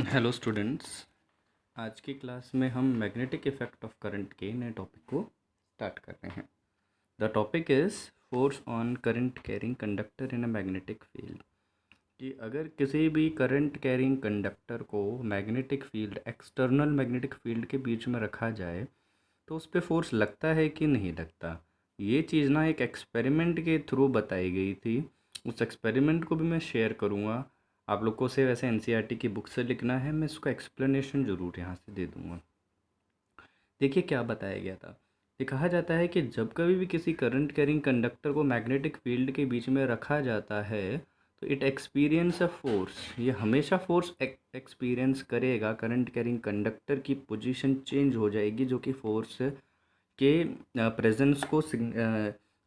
Hello students. आज की class में हम मैग्नेटिक इफेक्ट ऑफ करंट के नए टॉपिक को स्टार्ट कर रहे हैं। The topic is force on current carrying conductor in a magnetic field. कि अगर किसी भी करंट कैरिंग कंडक्टर को magnetic field, external magnetic field के बीच में रखा जाए तो उस पर फोर्स लगता है कि नहीं लगता। ये चीज़ ना एक एक्सपेरिमेंट के थ्रू बताई गई थी। उस एक्सपेरिमेंट को भी मैं शेयर करूँगा। आप लोग को से वैसे एनसीईआरटी की बुक से लिखना है, मैं इसको एक्सप्लेनेशन ज़रूर यहाँ से दे दूँगा। देखिए क्या बताया गया था। ये कहा जाता है कि जब कभी भी किसी करंट कैरिंग कंडक्टर को मैग्नेटिक फील्ड के बीच में रखा जाता है तो इट एक्सपीरियंस अ फोर्स। ये हमेशा फोर्स एक्सपीरियंस करेगा। करंट कैरिंग कंडक्टर की पोजीशन चेंज हो जाएगी जो कि फोर्स के प्रेजेंस को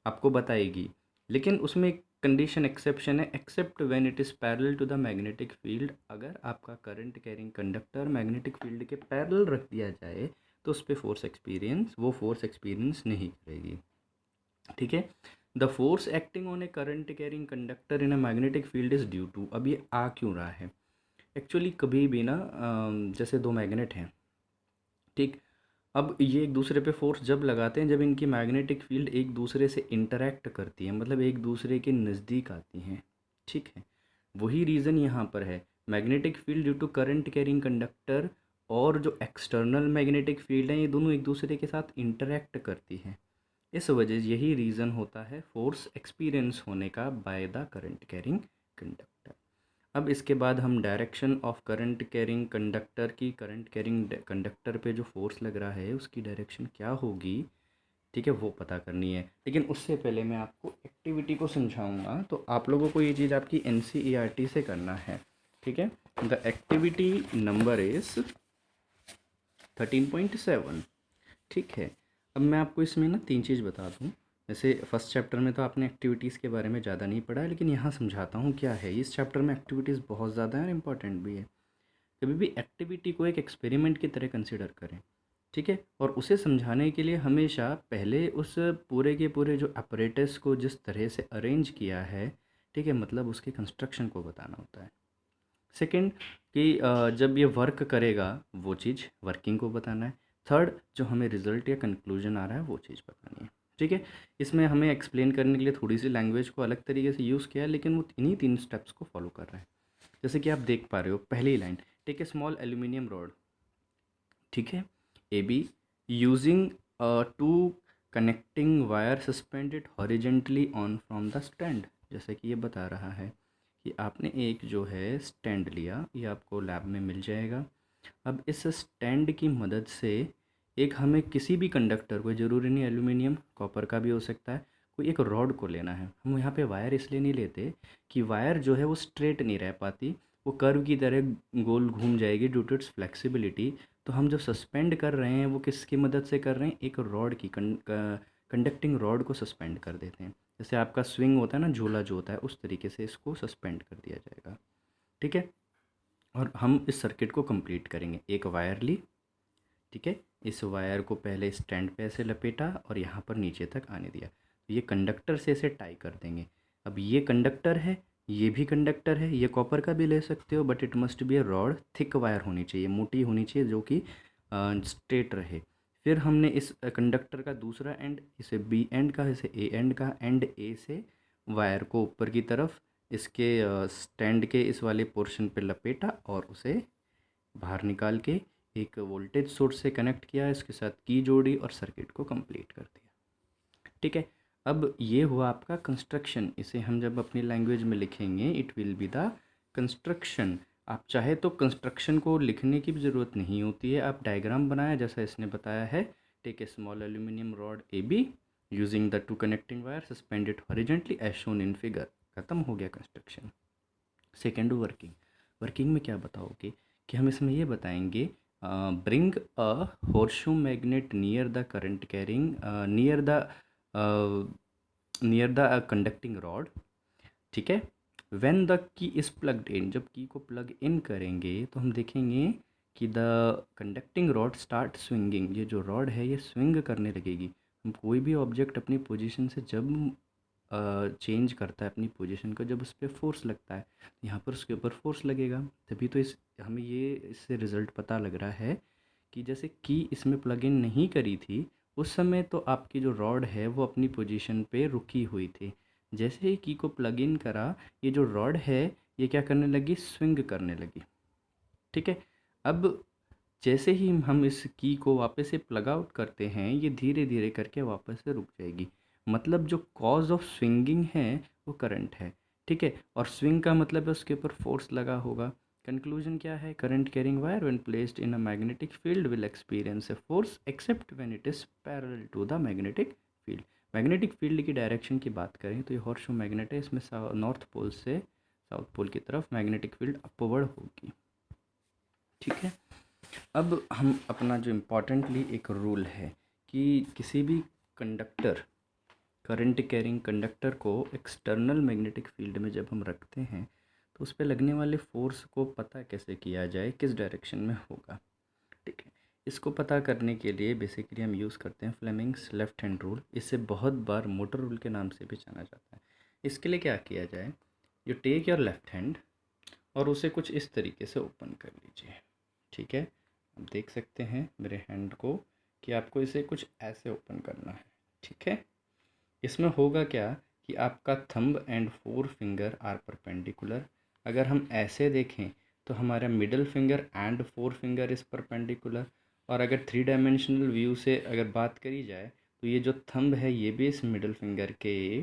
आपको बताएगी। लेकिन उसमें एक कंडीशन एक्सेप्शन है, except when it is parallel to the magnetic field. अगर आपका current carrying conductor magnetic field के पैरेलल रख दिया जाए तो उस पर फोर्स एक्सपीरियंस नहीं करेगी। ठीक है। The force acting on a current carrying conductor in a magnetic field is due to. अब ये आ क्यों रहा है? एक्चुअली कभी भी ना जैसे दो मैग्नेट हैं, ठीक। अब ये एक दूसरे पे फोर्स जब लगाते हैं जब इनकी मैग्नेटिक फील्ड एक दूसरे से इंटरेक्ट करती है, मतलब एक दूसरे के नज़दीक आती हैं। ठीक है। वही रीज़न यहाँ पर है। Magnetic field due to current carrying conductor और जो एक्सटर्नल मैग्नेटिक फील्ड है ये दोनों एक दूसरे के साथ इंटरेक्ट करती हैं। इस वजह से यही रीज़न होता है फोर्स एक्सपीरियंस होने का by the current carrying conductor. अब इसके बाद हम direction of current carrying conductor की, करंट कैरिंग कंडक्टर पे जो फोर्स लग रहा है उसकी डायरेक्शन क्या होगी, ठीक है, वो पता करनी है। लेकिन उससे पहले मैं आपको एक्टिविटी को समझाऊंगा। तो आप लोगों को ये चीज़ आपकी एनसीईआरटी से करना है। ठीक है। The activity number is 13.7। ठीक है। अब मैं आपको इसमें ना तीन चीज़ बता दूँ। जैसे फर्स्ट चैप्टर में तो आपने एक्टिविटीज़ के बारे में ज़्यादा नहीं पढ़ा है, लेकिन यहाँ समझाता हूँ क्या है। इस चैप्टर में एक्टिविटीज़ बहुत ज़्यादा है और इम्पॉर्टेंट भी है। कभी भी एक्टिविटी को एक एक्सपेरिमेंट की तरह कंसिडर करें। ठीक है। और उसे समझाने के लिए हमेशा पहले उस पूरे के पूरे जो अपरेटस को जिस तरह से अरेंज किया है, ठीक है, मतलब उसके कंस्ट्रक्शन को बताना होता है। सेकंड कि जब ये वर्क करेगा वो चीज़, वर्किंग को बताना है। थर्ड, जो हमें रिजल्ट या कंक्लूजन आ रहा है वो चीज़ बतानी है। ठीक है। इसमें हमें एक्सप्लेन करने के लिए थोड़ी सी लैंग्वेज को अलग तरीके से यूज़ किया है, लेकिन वो इन्हीं तीन स्टेप्स को फॉलो कर रहे हैं। जैसे कि आप देख पा रहे हो पहली line, take a small aluminium rod. ठीक है। A B using two connecting wire suspended horizontally on from the stand. जैसे कि ये बता रहा है कि आपने एक जो है स्टैंड लिया, ये आपको लैब में मिल जाएगा। अब इस स्टैंड की मदद से एक हमें किसी भी कंडक्टर को, ज़रूरी नहीं एल्यूमिनियम, कॉपर का भी हो सकता है, कोई एक रॉड को लेना है। हम यहाँ पे वायर इसलिए नहीं लेते कि वायर जो है वो स्ट्रेट नहीं रह पाती, वो कर्व की तरह गोल घूम जाएगी ड्यू टू इट्स फ्लेक्सिबिलिटी। तो हम जो सस्पेंड कर रहे हैं वो किसकी मदद से कर रहे हैं? एक रॉड की, कंडक्टिंग रॉड को सस्पेंड कर देते हैं। जैसे आपका स्विंग होता है ना, झूला जो होता है, उस तरीके से इसको सस्पेंड कर दिया जाएगा। ठीक है। और हम इस सर्किट को कंप्लीट करेंगे। एक वायर ली, ठीक है, इस वायर को पहले स्टैंड पे ऐसे लपेटा और यहाँ पर नीचे तक आने दिया, तो ये कंडक्टर से इसे टाई कर देंगे। अब ये कंडक्टर है, ये भी कंडक्टर है, ये कॉपर का भी ले सकते हो, but it must be A rod, thick wire होनी चाहिए, मोटी होनी चाहिए, जो कि स्ट्रेट रहे। फिर हमने इस कंडक्टर का दूसरा एंड, इसे बी एंड का, इसे ए एंड का, एंड ए से वायर को ऊपर की तरफ इसके स्टैंड के इस वाले पोर्शन पे लपेटा और उसे बाहर निकाल के एक वोल्टेज सोर्स से कनेक्ट किया, इसके साथ की जोड़ी और सर्किट को कंप्लीट कर दिया। ठीक है। अब ये हुआ आपका कंस्ट्रक्शन। इसे हम जब अपनी लैंग्वेज में लिखेंगे it will be the construction. आप चाहे तो कंस्ट्रक्शन को लिखने की भी ज़रूरत नहीं होती है, आप डायग्राम बनाया जैसा इसने बताया है। Take a small aluminium rod A B using the two connecting wire suspended horizontally as shown in figure. खत्म हो गया कंस्ट्रक्शन। Second, working. वर्किंग में क्या बताओगे कि हम इसमें ये बताएंगे, bring a horseshoe magnet near the current carrying, near the conducting rod. ठीक है। When the key is plugged in, जब की को प्लग इन करेंगे तो हम देखेंगे कि the conducting rod start swinging. ये जो रॉड है ये स्विंग करने लगेगी। हम कोई भी ऑब्जेक्ट अपनी पोजीशन से जब चेंज करता है अपनी पोजीशन को जब उस पर फोर्स लगता है। यहाँ पर उसके ऊपर फोर्स लगेगा, तभी तो इस हमें ये इससे रिज़ल्ट पता लग रहा है कि जैसे की इसमें प्लग इन नहीं करी थी उस समय तो आपकी जो रॉड है वो अपनी पोजीशन पे रुकी हुई थी। जैसे ही की को प्लग इन करा, ये जो रॉड है ये क्या करने लगी, स्विंग करने लगी। ठीक है, अब जैसे ही हम इस की को वापस से प्लग आउट करते हैं ये धीरे धीरे करके वापस से रुक जाएगी। मतलब जो कॉज ऑफ स्विंगिंग है वो करंट है। ठीक है, और स्विंग का मतलब है उसके ऊपर फोर्स लगा होगा। कंक्लूजन क्या है, current carrying wire when placed in a magnetic field will experience a force except when it is parallel to the magnetic field. Magnetic field की डायरेक्शन की बात करें तो ये हॉर्सशू मैग्नेट है, इसमें नॉर्थ पोल से साउथ पोल की तरफ मैग्नेटिक फील्ड अपवर्ड होगी। ठीक है, अब हम अपना जो इम्पॉर्टेंटली एक रूल है कि किसी भी कंडक्टर, करंट कैरिंग कंडक्टर को एक्सटर्नल मैग्नेटिक फील्ड में जब हम रखते हैं तो उस पर लगने वाले फोर्स को पता कैसे किया जाए, किस डायरेक्शन में होगा। ठीक है, इसको पता करने के लिए बेसिकली हम यूज़ करते हैं फ्लेमिंग्स लेफ्ट हैंड रूल। इसे बहुत बार मोटर रूल के नाम से भी जाना जाता है। इसके लिए क्या किया जाए, you take your left hand और उसे कुछ इस तरीके से ओपन कर लीजिए। ठीक है, आप देख सकते हैं मेरे हैंड को कि आपको इसे कुछ ऐसे ओपन करना है। ठीक है, इसमें होगा क्या कि आपका thumb and forefinger are perpendicular. अगर हम ऐसे देखें तो हमारा middle finger and forefinger is perpendicular. और अगर 3 डायमेंशनल व्यू से अगर बात करी जाए तो ये जो थंब है ये भी इस मिडल फिंगर के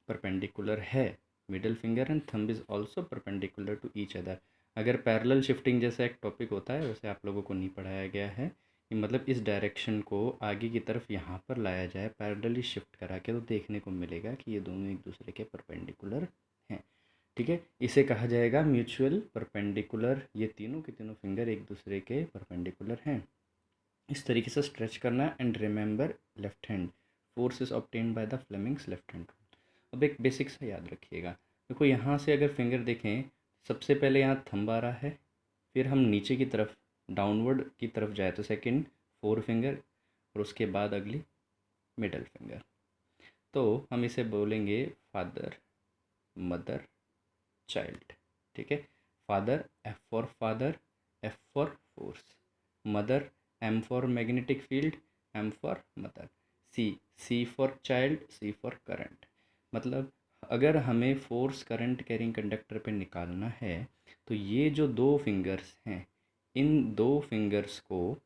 परपेंडिकुलर है। Middle finger and thumb is also perpendicular to each other. अगर पैरेलल शिफ्टिंग जैसा एक टॉपिक होता है वैसे आप लोगों को नहीं पढ़ाया गया है कि मतलब इस डायरेक्शन को आगे की तरफ यहाँ पर लाया जाए पैरेलली शिफ्ट करा के, तो देखने को मिलेगा कि ये दोनों एक दूसरे के परपेंडिकुलर हैं। ठीक है, इसे कहा जाएगा म्यूचुअल परपेंडिकुलर। ये तीनों के तीनों फिंगर एक दूसरे के परपेंडिकुलर हैं। इस तरीके से स्ट्रेच करना and remember left hand force is obtained by the Fleming's left hand. अब एक बेसिक सा याद रखिएगा, देखो यहाँ से अगर फिंगर देखें, सबसे पहले यहाँ थंब आ रहा है, फिर हम नीचे की तरफ डाउनवर्ड की तरफ जाए तो सेकंड फोर फिंगर और उसके बाद अगली मिडल फिंगर। तो हम इसे बोलेंगे फादर, मदर, चाइल्ड। ठीक है, father F for father, F for force, mother M for magnetic field, M for mother, C for child, C for current. मतलब अगर हमें फोर्स करंट कैरिंग कंडक्टर पे निकालना है तो ये जो दो फिंगर्स हैं इन दो फिंगर्स को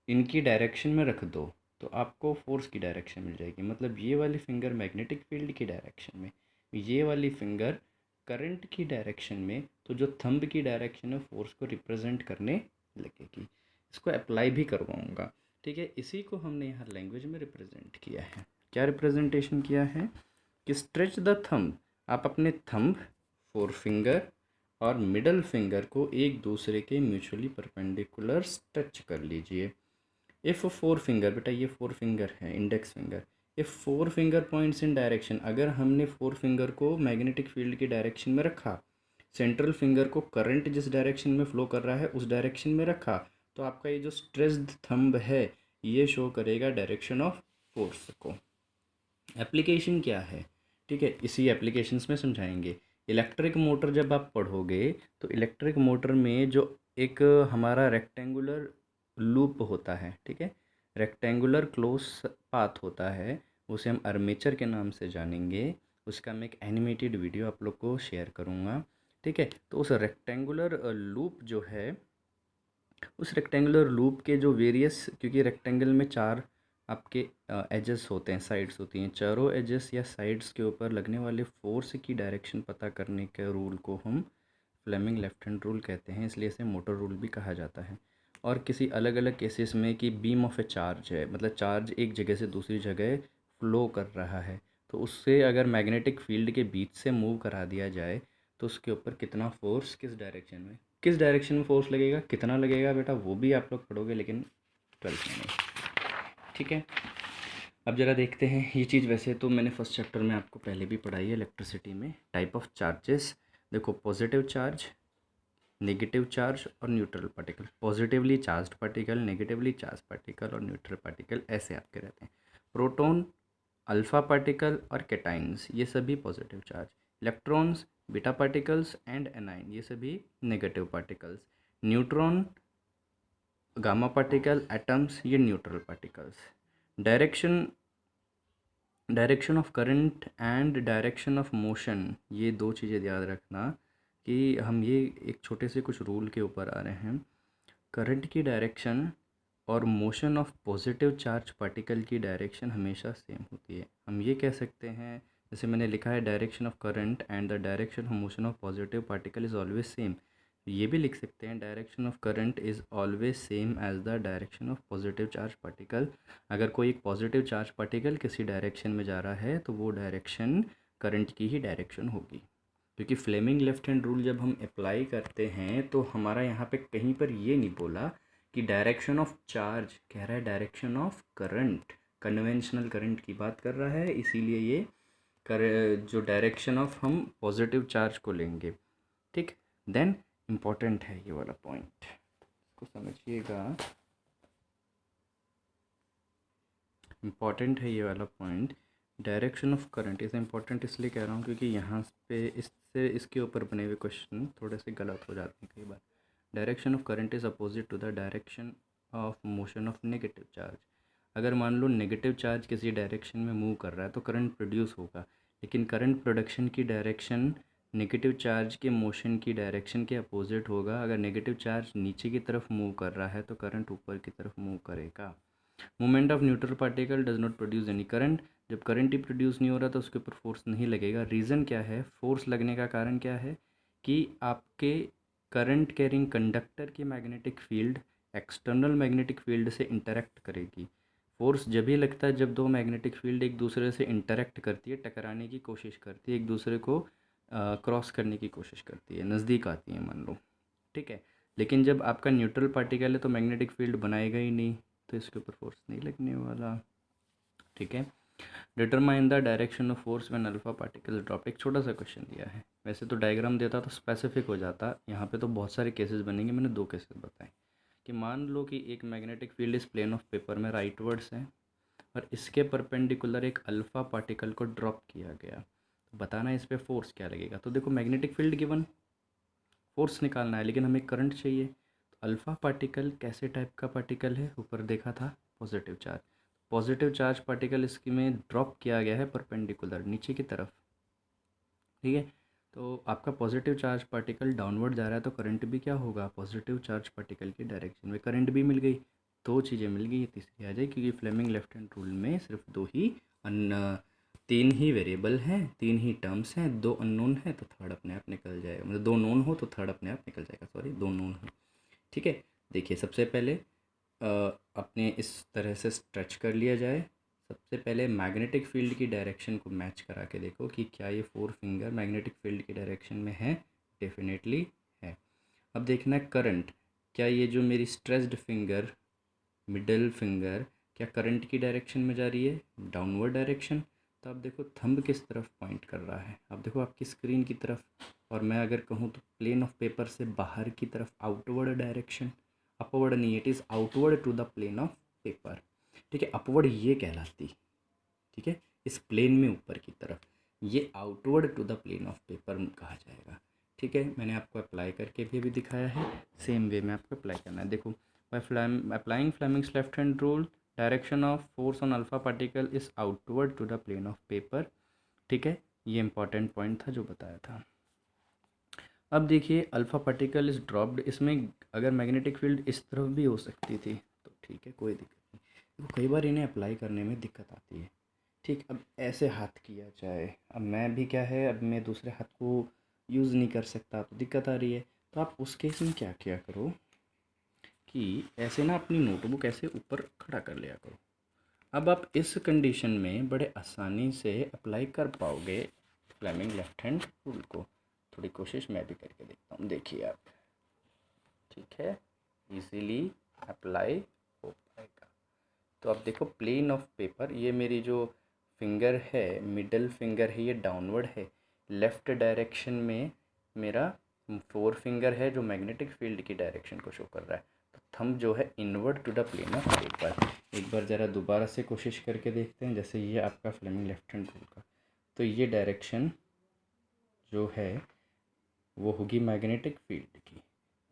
इनकी डायरेक्शन में रख दो तो आपको फोर्स की डायरेक्शन मिल जाएगी। मतलब ये वाली फिंगर मैग्नेटिक फील्ड की डायरेक्शन में, ये वाली फिंगर करंट की डायरेक्शन में, तो जो थंब की डायरेक्शन है फोर्स को रिप्रेजेंट करने लगेगी। इसको अप्लाई भी करवाऊँगा। ठीक है, इसी को हमने यहाँ लैंग्वेज में रिप्रेजेंट किया है। क्या रिप्रेजेंटेशन किया है कि स्ट्रेच द थंब, आप अपने थंब, फोर फिंगर और मिडल फिंगर को एक दूसरे के म्यूचुअली परपेंडिकुलर टच कर लीजिए। इफ़ फोर फिंगर, बेटा ये फोर फिंगर है, index finger, if four finger points in direction, अगर हमने फोर फिंगर को मैग्नेटिक फील्ड की डायरेक्शन में रखा, सेंट्रल फिंगर को करंट जिस डायरेक्शन में फ्लो कर रहा है उस डायरेक्शन में रखा, तो आपका ये जो स्ट्रेच्ड थंब है ये शो करेगा डायरेक्शन ऑफ फोर्स को। एप्लीकेशन क्या है, ठीक है, इसी एप्लीकेशंस में समझाएंगे। इलेक्ट्रिक मोटर जब आप पढ़ोगे तो इलेक्ट्रिक मोटर में जो एक हमारा रेक्टेंगुलर लूप होता है, ठीक है, रेक्टेंगुलर क्लोज पाथ होता है, उसे हम आर्मेचर के नाम से जानेंगे। उसका मैं एक एनिमेटेड वीडियो आप लोग को शेयर करूँगा। ठीक है, तो उस रेक्टेंगुलर लूप जो है, उस रेक्टेंगुलर लूप के जो वेरियस, क्योंकि रेक्टेंगल में चार आपके एजेस होते हैं, साइड्स होती हैं, चारों एजेस या साइड्स के ऊपर लगने वाले फोर्स की डायरेक्शन पता करने के रूल को हम फ्लेमिंग लेफ्ट हैंड रूल कहते हैं, इसलिए इसे मोटर रूल भी कहा जाता है। और किसी अलग अलग केसेस में कि बीम ऑफ ए चार्ज है, मतलब चार्ज एक जगह से दूसरी जगह फ्लो कर रहा है, तो उससे अगर मैग्नेटिक फील्ड के बीच से मूव करा दिया जाए तो उसके ऊपर कितना फोर्स, किस डायरेक्शन में फोर्स लगेगा, कितना लगेगा, बेटा वो भी आप लोग पढ़ोगे लेकिन 12th में नहीं। ठीक है, अब ज़रा देखते हैं ये चीज़। वैसे तो मैंने फर्स्ट चैप्टर में आपको पहले भी पढ़ाई है इलेक्ट्रिसिटी में, टाइप ऑफ चार्जेस। देखो, पॉजिटिव चार्ज, नेगेटिव चार्ज और neutral particle. Positively charged particle, negatively charge particle और न्यूट्रल पार्टिकल, ऐसे आपके रहते हैं। प्रोटॉन अल्फ़ा पार्टिकल और कैटाइन्स ये सभी positive charge, electrons, beta particles and anion ये सभी negative particles, neutron, gamma particle, atoms ये neutral particles. Direction direction of current and direction of motion, ये दो चीज़ें याद रखना कि हम ये एक छोटे से कुछ रूल के ऊपर आ रहे हैं। करंट की डायरेक्शन और motion of positive charge particle की डायरेक्शन हमेशा सेम होती है। हम ये कह सकते हैं, जैसे मैंने लिखा है direction of current and the direction of motion of positive particle is always same. ये भी लिख सकते हैं direction of current is always same as the direction of positive charge particle. अगर कोई एक पॉजिटिव चार्ज पार्टिकल किसी डायरेक्शन में जा रहा है तो वो डायरेक्शन करंट की ही डायरेक्शन होगी, क्योंकि फ्लेमिंग लेफ्ट हैंड रूल जब हम अप्लाई करते हैं तो हमारा यहाँ पे कहीं पर ये नहीं बोला कि डायरेक्शन ऑफ चार्ज, कह रहा है direction of current, conventional current की बात कर रहा है, इसीलिए ये जो डायरेक्शन ऑफ हम पॉजिटिव चार्ज को लेंगे। ठीक, देन इम्पॉर्टेंट है ये वाला पॉइंट, इसको समझिएगा, इम्पॉर्टेंट है ये वाला point. Direction of current is important इसलिए कह रहा हूँ क्योंकि यहाँ पे इससे इसके ऊपर बने हुए क्वेश्चन थोड़े से गलत हो जाते हैं कई बार। Direction of current is opposite to the direction of motion of negative charge. अगर मान लो नेगेटिव चार्ज किसी डायरेक्शन में मूव कर रहा है तो करंट प्रोड्यूस होगा, लेकिन करंट प्रोडक्शन की डायरेक्शन नेगेटिव चार्ज के मोशन की डायरेक्शन के अपोजिट होगा। अगर नेगेटिव चार्ज नीचे की तरफ मूव कर रहा है तो करंट ऊपर की तरफ मूव करेगा। Movement of neutral particle does not produce any current. जब करंट ही प्रोड्यूस नहीं हो रहा तो उसके ऊपर फोर्स नहीं लगेगा। रीज़न क्या है, फोर्स लगने का कारण क्या है कि आपके करंट कैरिंग कंडक्टर की magnetic field external magnetic field से इंटरेक्ट करेगी। फोर्स जब भी लगता है जब दो मैग्नेटिक फील्ड एक दूसरे से इंटरेक्ट करती है, टकराने की कोशिश करती है, एक दूसरे को क्रॉस करने की कोशिश करती है, नज़दीक आती है मान लो, ठीक है। लेकिन जब आपका न्यूट्रल पार्टिकल है तो मैग्नेटिक फील्ड बनाएगा ही नहीं, तो इसके ऊपर फोर्स नहीं लगने वाला, ठीक है। Determine the direction of force when alpha particle drop, एक छोटा सा क्वेश्चन दिया है, वैसे तो डायग्राम देता तो स्पेसिफिक हो जाता, यहाँ पे तो बहुत सारे केसेस बनेंगे, मैंने दो केसेस बताए कि मान लो कि एक मैग्नेटिक फील्ड इस प्लेन ऑफ पेपर में राइटवर्ड्स है और इसके परपेंडिकुलर एक अल्फ़ा पार्टिकल को ड्रॉप किया गया, तो बताना इस पर फोर्स क्या लगेगा। तो देखो मैग्नेटिक फील्ड गिवन, फोर्स निकालना है, लेकिन हमें करंट चाहिए। तो अल्फ़ा पार्टिकल कैसे टाइप का पार्टिकल है, ऊपर देखा था positive charge, positive charge particle इसकी में ड्रॉप किया गया है परपेंडिकुलर नीचे की तरफ, ठीक है। तो आपका पॉजिटिव चार्ज पार्टिकल डाउनवर्ड जा रहा है तो करंट भी क्या होगा, पॉजिटिव चार्ज पार्टिकल की डायरेक्शन में करंट भी मिल गई, दो चीज़ें मिल गई, तीसरी आ जाए, क्योंकि फ्लेमिंग लेफ्ट हैंड रूल में सिर्फ तीन ही वेरिएबल हैं, तीन ही टर्म्स हैं, दो अननोन है तो थर्ड अपने आप निकल जाएगा, मतलब दो नोन हो तो थर्ड अपने आप निकल जाएगा, सॉरी दो नोन हो, ठीक है। देखिए सबसे पहले अपने इस तरह से स्ट्रेच कर लिया जाए, सबसे पहले मैग्नेटिक फील्ड की डायरेक्शन को मैच करा के देखो कि क्या ये फोर फिंगर मैग्नेटिक फील्ड की डायरेक्शन में है, डेफिनेटली है। अब देखना है करंट, क्या ये जो मेरी स्ट्रेच्ड फिंगर, मिडल फिंगर, क्या करंट की डायरेक्शन में जा रही है, डाउनवर्ड डायरेक्शन। तो आप देखो थंब किस तरफ पॉइंट कर रहा है, आप देखो आपकी स्क्रीन की तरफ, और मैं अगर कहूँ तो प्लेन ऑफ पेपर से बाहर की तरफ आउटवर्ड डायरेक्शन, अपवर्ड नहीं, it is outward to the plane of paper, ठीक है। अपवर्ड ये कहलाती, ठीक है, इस प्लेन में ऊपर की तरफ, ये outward to the plane of paper कहा जाएगा, ठीक है। मैंने आपको अप्लाई करके भी दिखाया है, सेम वे में आपको अप्लाई करना है। देखो by applying Fleming's left hand rule direction of force on alpha particle is outward to the plane of paper, ठीक है। ये इंपॉर्टेंट पॉइंट था जो बताया था। अब देखिए अल्फ़ा पार्टिकल इज ड्रॉप्ड, इसमें अगर मैग्नेटिक फील्ड इस तरफ भी हो सकती थी तो ठीक है, कोई दिक्कत नहीं, तो कई बार इन्हें अप्लाई करने में दिक्कत आती है, ठीक। अब ऐसे हाथ किया जाए, अब मैं भी क्या है, अब मैं दूसरे हाथ को यूज़ नहीं कर सकता तो दिक्कत आ रही है, तो आप उस केस में क्या किया करो कि ऐसे ना अपनी नोटबुक ऐसे ऊपर खड़ा कर लिया करो। अब आप इस कंडीशन में बड़े आसानी से अप्लाई कर पाओगे फ्लेमिंग लेफ्ट हैंड रूल को। थोड़ी कोशिश मैं भी करके देखता हूँ, देखिए आप, ठीक है, इजीली अप्लाई हो पाएगा। तो आप देखो प्लेन ऑफ पेपर, ये मेरी जो फिंगर है, मिडल फिंगर है, ये डाउनवर्ड है, लेफ़्ट डायरेक्शन में मेरा फोर फिंगर है जो मैग्नेटिक फील्ड की डायरेक्शन को शो कर रहा है। तो थंब जो है inward to the plane of paper. एक बार ज़रा दोबारा से कोशिश करके देखते हैं। जैसे ये आपका फ्लेमिंग लेफ्ट हैंड रूल का, तो ये डायरेक्शन जो है वो होगी मैग्नेटिक फील्ड की।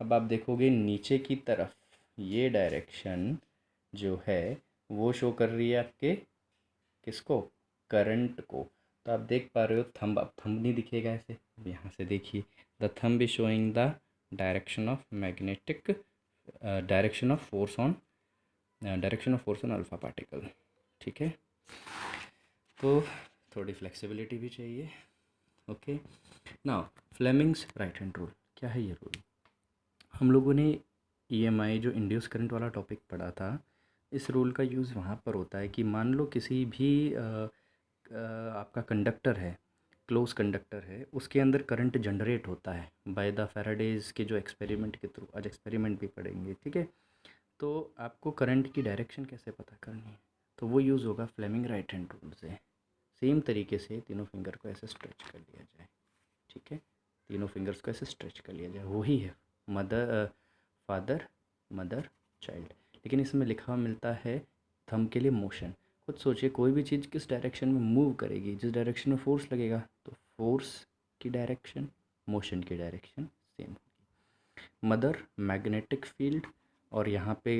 अब आप देखोगे नीचे की तरफ ये डायरेक्शन जो है वो शो कर रही है आपके किसको, करंट को। तो आप देख पा रहे हो थंब, अब थंब नहीं दिखेगा ऐसे, अब यहाँ से देखिए the thumb is showing the direction of magnetic direction of force on alpha particle. ठीक है, तो थोड़ी फ्लेक्सिबिलिटी भी चाहिए। Okay, now Fleming's right hand rule, क्या है ये रूल? हम लोगों ने EMI जो इंड्यूस करंट वाला टॉपिक पढ़ा था, इस रूल का यूज़ वहाँ पर होता है कि मान लो किसी भी आपका कंडक्टर है, क्लोज कंडक्टर है, उसके अंदर करंट जनरेट होता है बाय द फैराडेज के जो एक्सपेरिमेंट के थ्रू, आज एक्सपेरिमेंट भी पढ़ेंगे। ठीक है, तो आपको करंट की डायरेक्शन कैसे पता करनी है, तो वो यूज़ होगा फ्लेमिंग राइट हैंड रूल से। सेम तरीके से तीनों फिंगर को ऐसे स्ट्रेच कर लिया जाए। ठीक है, तीनों फिंगर्स को ऐसे स्ट्रेच कर लिया जाए, वही है मदर फादर मदर चाइल्ड। लेकिन इसमें लिखा हुआ मिलता है थंब के लिए मोशन। खुद सोचिए कोई भी चीज़ किस डायरेक्शन में मूव करेगी, जिस डायरेक्शन में फोर्स लगेगा तो फोर्स की डायरेक्शन, मोशन की डायरेक्शन सेम होगी। मदर मैग्नेटिक फील्ड, और यहाँ पे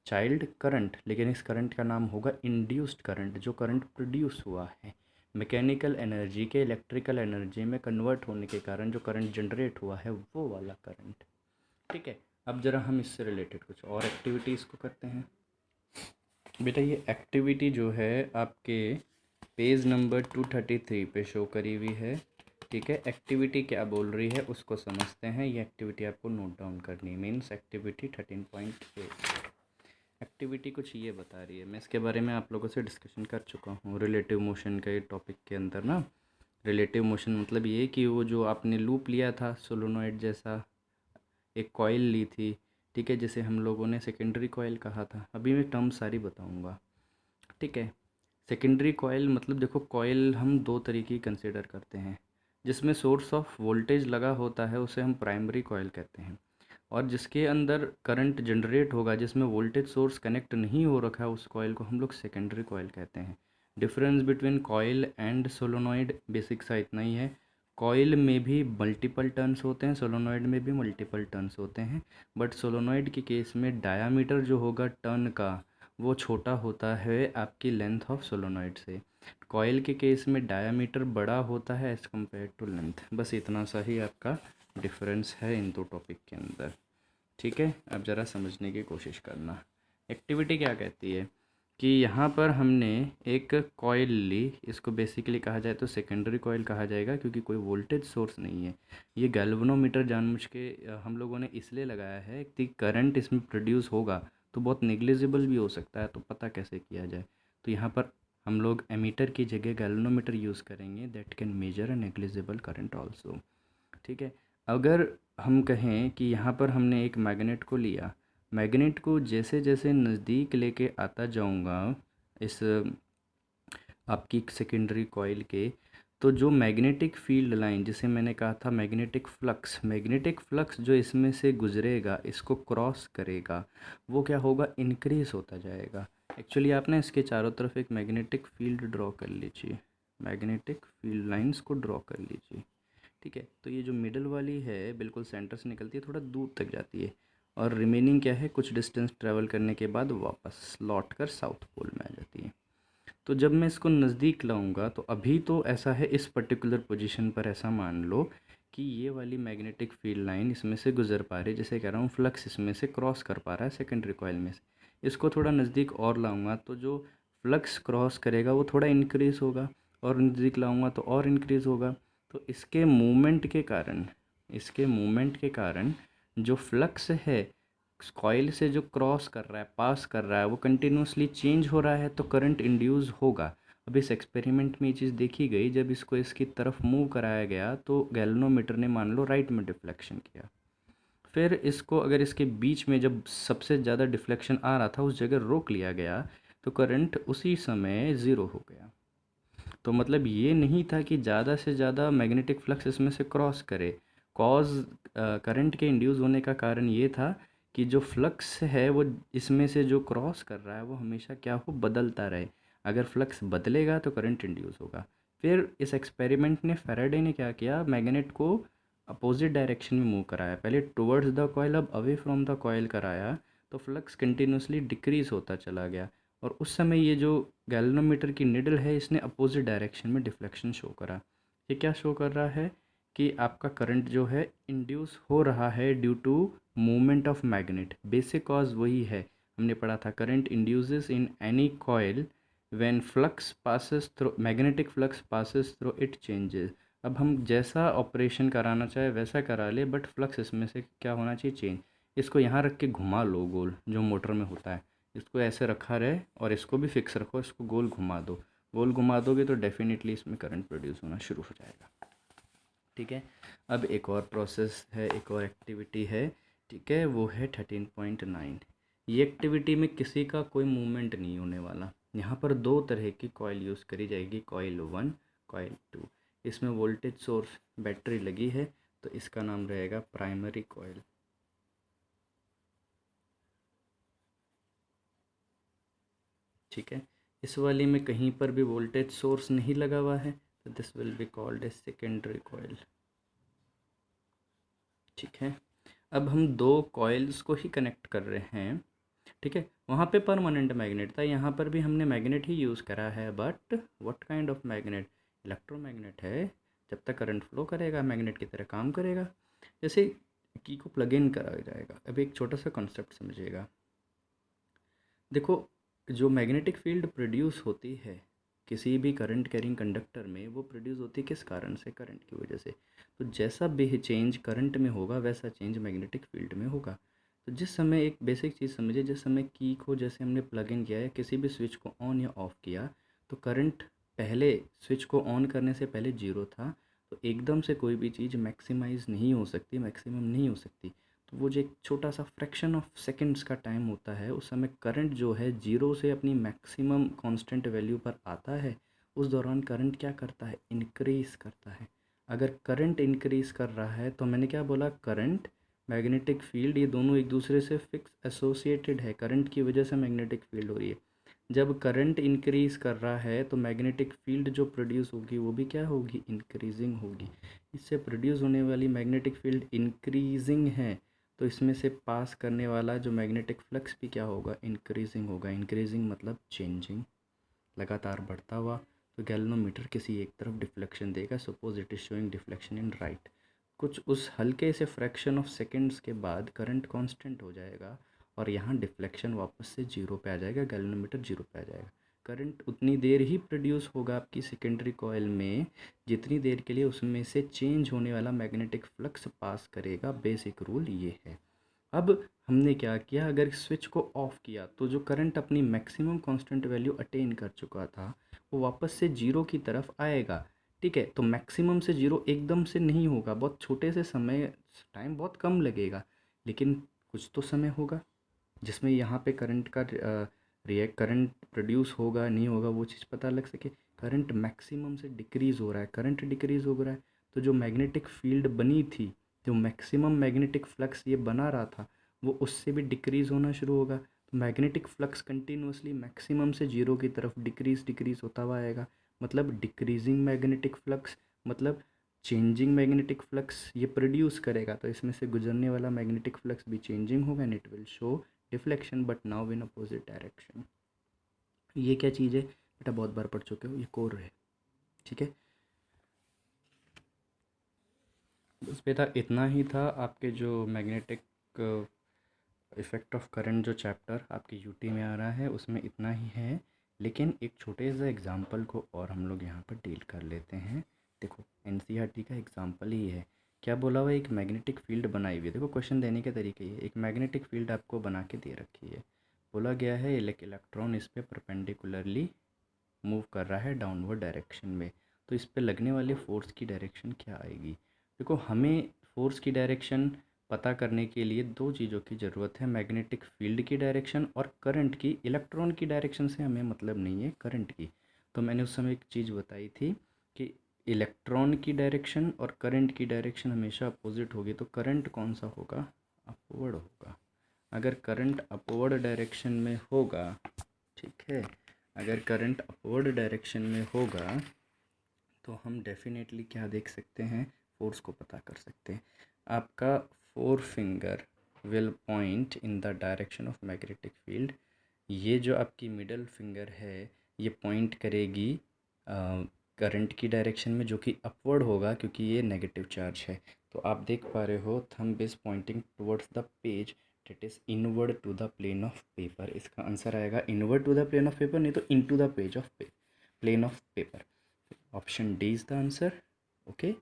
चाइल्ड करंट, लेकिन इस करंट का नाम होगा इंड्यूस्ड करंट, जो करंट प्रोड्यूस हुआ है मैकेनिकल एनर्जी के इलेक्ट्रिकल एनर्जी में कन्वर्ट होने के कारण जो करंट जनरेट हुआ है वो वाला करंट। ठीक है, अब ज़रा हम इससे रिलेटेड कुछ और एक्टिविटीज़ को करते हैं। बेटा ये एक्टिविटी जो है आपके पेज नंबर 233 पे शो करी हुई है। ठीक है, एक्टिविटी क्या बोल रही है उसको समझते हैं। ये एक्टिविटी आपको नोट डाउन करनी है, मीन्स एक्टिविटी 13.8। एक्टिविटी कुछ ये बता रही है, मैं इसके बारे में आप लोगों से डिस्कशन कर चुका हूँ रिलेटिव मोशन के टॉपिक के अंदर ना। रिलेटिव मोशन मतलब ये कि वो जो आपने लूप लिया था सोलोनॉइड जैसा, एक कॉइल ली थी, ठीक है, जिसे हम लोगों ने सेकेंडरी कॉइल कहा था। अभी मैं टर्म सारी बताऊंगा। ठीक है, सेकेंडरी कॉइल मतलब देखो कॉइल हम दो तरीके की कंसिडर करते हैं। जिसमें सोर्स ऑफ वोल्टेज लगा होता है उसे हम प्राइमरी कॉइल कहते हैं, और जिसके अंदर करंट जनरेट होगा जिसमें वोल्टेज सोर्स कनेक्ट नहीं हो रखा है उस कॉइल को हम लोग सेकेंडरी कॉइल कहते हैं। Difference between coil and solenoid basic सा इतना ही है, कॉइल में भी मल्टीपल टर्न्स होते हैं, सोलोनॉइड में भी मल्टीपल टर्न्स होते हैं, बट सोलोनॉइड के केस में डायामीटर जो होगा टर्न का वो छोटा होता है आपकी लेंथ ऑफ सोलोनॉइड से। कॉइल के केस में डायामीटर बड़ा होता है एज़ कम्पेयर टू लेंथ। बस इतना सा ही आपका डिफरेंस है इन दो टॉपिक के अंदर। ठीक है, अब ज़रा समझने की कोशिश करना। एक्टिविटी क्या कहती है कि यहाँ पर हमने एक कॉइल ली, इसको बेसिकली कहा जाए तो सेकेंडरी कॉइल कहा जाएगा क्योंकि कोई वोल्टेज सोर्स नहीं है। ये गैल्वेनोमीटर जानबूझ के हम लोगों ने इसलिए लगाया है कि करंट इसमें प्रोड्यूस होगा तो बहुत नेग्लिजिबल भी हो सकता है, तो पता कैसे किया जाए। तो यहाँ पर हम लोग एमीटर की जगह गैल्वेनोमीटर यूज़ करेंगे, that can measure a negligible current also. ठीक है, अगर हम कहें कि यहाँ पर हमने एक मैग्नेट को लिया, मैग्नेट को जैसे जैसे नज़दीक लेके आता जाऊँगा इस आपकी सेकेंडरी कॉइल के, तो जो मैग्नेटिक फील्ड लाइन जिसे मैंने कहा था मैग्नेटिक फ्लक्स जो इसमें से गुजरेगा, इसको क्रॉस करेगा, वो क्या होगा, इंक्रीज़ होता जाएगा। एक्चुअली आप ना इसके चारों तरफ एक मैग्नेटिक फील्ड ड्रॉ कर लीजिए, मैग्नेटिक फील्ड लाइंस को ड्रॉ कर लीजिए। ठीक है, तो ये जो मिडल वाली है बिल्कुल सेंटर से निकलती है, थोड़ा दूर तक जाती है, और रिमेनिंग क्या है, कुछ डिस्टेंस ट्रैवल करने के बाद वापस लौट कर साउथ पोल में आ जाती है। तो जब मैं इसको नज़दीक लाऊंगा तो अभी तो ऐसा है, इस पर्टिकुलर पोजीशन पर ऐसा मान लो कि ये वाली मैग्नेटिक फील्ड लाइन इसमें से गुजर पा रही है, जैसे कह रहा हूँ फ्लक्स इसमें से क्रॉस कर पा रहा है सेकेंडरी कॉइल में से। इसको थोड़ा नज़दीक और लाऊंगा तो जो फ्लक्स क्रॉस करेगा वो थोड़ा इंक्रीज़ होगा, और नज़दीक लाऊंगा तो और इंक्रीज़ होगा। तो इसके मूवमेंट के कारण जो फ्लक्स है कॉइल से जो क्रॉस कर रहा है, पास कर रहा है, वो कंटिन्यूसली चेंज हो रहा है, तो करंट इंड्यूस होगा। अब इस एक्सपेरिमेंट में ये चीज़ देखी गई, जब इसको इसकी तरफ मूव कराया गया तो गैल्वेनोमीटर ने मान लो राइट में डिफ्लेक्शन किया। फिर इसको अगर इसके बीच में जब सबसे ज़्यादा डिफ्लेक्शन आ रहा था उस जगह रोक लिया गया तो करंट उसी समय ज़ीरो हो गया। तो मतलब ये नहीं था कि ज़्यादा से ज़्यादा मैग्नेटिक फ्लक्स इसमें से क्रॉस करे, कॉज करंट के इंड्यूस होने का कारण ये था कि जो फ्लक्स है वो इसमें से जो क्रॉस कर रहा है वो हमेशा क्या हो, बदलता रहे। अगर फ्लक्स बदलेगा तो करंट इंड्यूस होगा। फिर इस एक्सपेरिमेंट ने फैराडे ने क्या किया, मैग्नेट को अपोजिट डायरेक्शन में मूव कराया। पहले टुवर्ड्स द कॉइल, अब अवे फ्रॉम द कॉइल कराया, तो फ्लक्स कंटिन्यूसली डिक्रीज होता चला गया। और उस समय ये जो गैल्वेनोमीटर की निडल है इसने अपोजिट डायरेक्शन में डिफ्लेक्शन शो करा। ये क्या शो कर रहा है कि आपका करंट जो है इंड्यूस हो रहा है due to movement of magnet. Basic cause वही है, हमने पढ़ा था, current induces in any coil when flux passes through, magnetic flux passes through it changes. अब हम जैसा ऑपरेशन कराना चाहे वैसा करा ले, बट फ्लक्स इसमें से क्या होना चाहिए, चेंज। इसको यहाँ रख के घुमा लो गोल, जो मोटर में होता है, इसको ऐसे रखा रहे और इसको भी फिक्स रखो, इसको गोल घुमा दो। गोल घुमा दोगे तो डेफिनेटली इसमें करंट प्रोड्यूस होना शुरू हो जाएगा। ठीक है, अब एक और प्रोसेस है, एक और एक्टिविटी है, ठीक है, वो है 13.9। ये एक्टिविटी में किसी का कोई मूवमेंट नहीं होने वाला। यहाँ पर दो तरह की कॉइल यूज़ करी जाएगी, कॉइल 1, कॉइल 2। इसमें वोल्टेज सोर्स बैटरी लगी है, तो इसका नाम रहेगा प्राइमरी कॉइल। ठीक है, इस वाली में कहीं पर भी वोल्टेज सोर्स नहीं लगा हुआ है, तो this will be called a secondary coil. ठीक है, अब हम दो कॉइल्स को ही कनेक्ट कर रहे हैं। ठीक है, वहाँ पे परमानेंट मैग्नेट था, यहाँ पर भी हमने मैग्नेट ही यूज़ करा है, but what kind of magnet, electromagnet है। जब तक करंट फ्लो करेगा मैग्नेट की तरह काम करेगा। जैसे की को प्लग इन करा जाएगा। अब एक छोटा सा कॉन्सेप्ट समझिएगा। देखो, जो मैग्नेटिक फील्ड प्रोड्यूस होती है किसी भी करंट कैरिंग कंडक्टर में, वो प्रोड्यूस होती है किस कारण से, करंट की वजह से। तो जैसा भी चेंज करंट में होगा वैसा चेंज मैग्नेटिक फील्ड में होगा। तो जिस समय, एक बेसिक चीज़ समझिए, जिस समय की को जैसे हमने प्लग इन किया है, किसी भी स्विच को ऑन या ऑफ़ किया, तो करंट पहले स्विच को ऑन करने से पहले जीरो था। तो एकदम से कोई भी चीज़ मैक्सिमाइज नहीं हो सकती, मैक्सिमम नहीं हो सकती। तो वो जो एक छोटा सा फ्रैक्शन ऑफ सेकंड्स का टाइम होता है, उस समय करंट जो है जीरो से अपनी मैक्सिमम कांस्टेंट वैल्यू पर आता है। उस दौरान करंट क्या करता है, इंक्रीज़ करता है। अगर करंट इंक्रीज़ कर रहा है, तो मैंने क्या बोला, करंट, मैग्नेटिक फील्ड, ये दोनों एक दूसरे से फिक्स एसोसिएटेड है। करंट की वजह से मैग्नेटिक फील्ड हो रही है। जब करंट इंक्रीज़ कर रहा है तो मैग्नेटिक फील्ड जो प्रोड्यूस होगी वो भी क्या होगी, इंक्रीजिंग होगी। इससे प्रोड्यूस होने वाली मैग्नेटिक फील्ड इंक्रीजिंग है, तो इसमें से पास करने वाला जो मैग्नेटिक फ्लक्स भी क्या होगा, इंक्रीजिंग होगा। इंक्रीजिंग मतलब चेंजिंग, लगातार बढ़ता हुआ। तो गैल्वेनोमीटर किसी एक तरफ डिफ्लेक्शन देगा, suppose it is showing deflection in right. कुछ उस हल्के से फ्रैक्शन ऑफ सेकंड्स के बाद करंट कांस्टेंट हो जाएगा और यहाँ डिफ्लेक्शन वापस से जीरो पे आ जाएगा, गैल्वेनोमीटर जीरो पे आ जाएगा। करंट उतनी देर ही प्रोड्यूस होगा आपकी सेकेंडरी कॉइल में जितनी देर के लिए उसमें से चेंज होने वाला मैग्नेटिक फ्लक्स पास करेगा। बेसिक रूल ये है। अब हमने क्या किया, अगर स्विच को ऑफ़ किया तो जो करंट अपनी मैक्सिमम कांस्टेंट वैल्यू अटेन कर चुका था वो वापस से जीरो की तरफ आएगा। ठीक है, तो मैक्सिमम से जीरो एकदम से नहीं होगा, बहुत छोटे से समय, टाइम बहुत कम लगेगा, लेकिन कुछ तो समय होगा जिसमें यहाँ पे करंट का रिएक्ट, करंट प्रोड्यूस होगा नहीं होगा वो चीज़ पता लग सके। करंट मैक्सिमम से डिक्रीज़ हो रहा है, करंट डिक्रीज़ हो रहा है, तो जो मैग्नेटिक फील्ड बनी थी, जो मैक्सिमम मैग्नेटिक फ्लक्स ये बना रहा था, वो उससे भी डिक्रीज़ होना शुरू होगा। तो मैग्नेटिक फ्लक्स कंटिन्यूसली मैक्सिमम से जीरो की तरफ डिक्रीज़ होता हुआ आएगा। मतलब डिक्रीजिंग मैग्नेटिक फ्लक्स, मतलब चेंजिंग मैग्नेटिक फ्लक्स ये प्रोड्यूस करेगा। तो इसमें से गुजरने वाला मैग्नेटिक फ्लक्स भी चेंजिंग होगा and it will show deflection, but now in opposite direction. ये क्या चीज़ है बेटा, बहुत बार पढ़ चुके हो, ये कोर है। ठीक है, बस बेटा इतना ही था आपके जो मैग्नेटिक इफ़ेक्ट ऑफ करंट जो चैप्टर आपके यूटी में आ रहा है उसमें इतना ही है। लेकिन एक छोटे से एग्जांपल को और हम लोग यहाँ पर डील कर लेते हैं। देखो, एनसीईआरटी का एग्जांपल ही है। क्या बोला हुआ है, एक मैग्नेटिक फील्ड बनाई हुई है। देखो क्वेश्चन देने के तरीके ये, एक मैग्नेटिक फील्ड आपको बना के दे रखी है। बोला गया है इलेक्ट्रॉन इस पर परपेंडिकुलरली मूव कर रहा है डाउनवर्ड डायरेक्शन में। तो इस पे लगने वाले फ़ोर्स की डायरेक्शन क्या आएगी। देखो, हमें फ़ोर्स की डायरेक्शन पता करने के लिए दो चीज़ों की ज़रूरत है, मैग्नेटिक फील्ड की डायरेक्शन और करंट की। इलेक्ट्रॉन की डायरेक्शन से हमें मतलब नहीं है, करंट की। तो मैंने उस समय एक चीज़ बताई थी कि इलेक्ट्रॉन की डायरेक्शन और करंट की डायरेक्शन हमेशा अपोजिट होगी। तो करंट कौन सा होगा, अपवर्ड होगा। अगर करंट अपवर्ड डायरेक्शन में होगा, ठीक है, अगर करंट अपवर्ड डायरेक्शन में होगा तो हम डेफिनेटली क्या देख सकते हैं, फोर्स को पता कर सकते हैं। आपका four finger will point in the direction of magnetic field. ये जो आपकी मिडल फिंगर है ये पॉइंट करेगी करंट की डायरेक्शन में, जो कि अपवर्ड होगा क्योंकि ये नेगेटिव चार्ज है। तो आप देख पा रहे हो thumb is pointing towards the page that is inward to the plane of paper. इसका आंसर आएगा inward to the plane of paper, नहीं तो into the page of plane of paper. Option D is the answer. Okay,